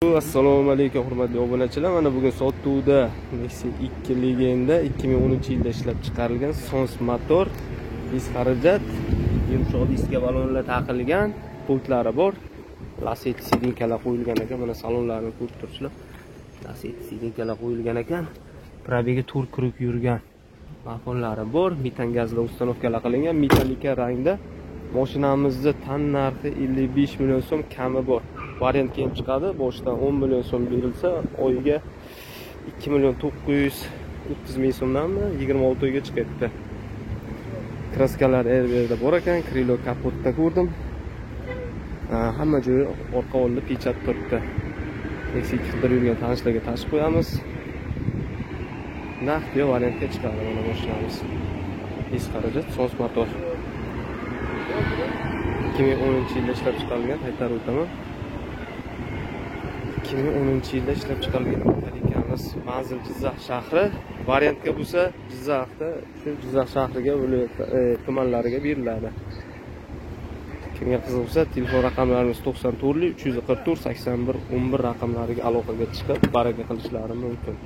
Assalomu alaykum hurmatli obunachilar. Mana bugun sotuvda Nexia 2 Legenda 2010-yilda ishlab chiqarilgan Sons motor, dis xarajat, yumshoq diska balonlar taqilgan, pultlari bor. Lasetti sidinkalar qo'yilgan ekan. Mana salonlarni ko'rib turibsizlar. Lasetti sidinkalar qo'yilgan ekan. Probegi turk yurgan. Vagonlari bor, metan gazli ustanovkalar qilingan, metallika rangda. Mashinamizda tan narxi 55 million so'm kami bor. Variant kelib chiqadi. Boshdan 10 million so'm berilsa, oyiga 2 million 930 ming so'mdanmi 26 oyga chiqadi. Kraskalar erberda bor ekan, krilo kapotda ko'rdim. Hamma joyi orqa oldida pechat turibdi. Nexia 2 qidirib yurgan tanishlarga tashib qo'yamiz. Naqd variantga chiqadi mana mashinamiz. Dis xarajat Sons motor. 2010-yilda ishlab chiqarilgan, qaytarib o'taman. 2010-yilda ishlab chiqarilgan metalikamiz. Manzil Jizzax shahri. Variantga bo'lsa Jizzaxda, shu Jizzax shahriga, tumanlariga beriladi. Kimga qiziq bo'lsa, telefon raqamlarimiz 94 344 81 11 raqamlariga aloqaga chiqib, baraka qilishlari mumkin.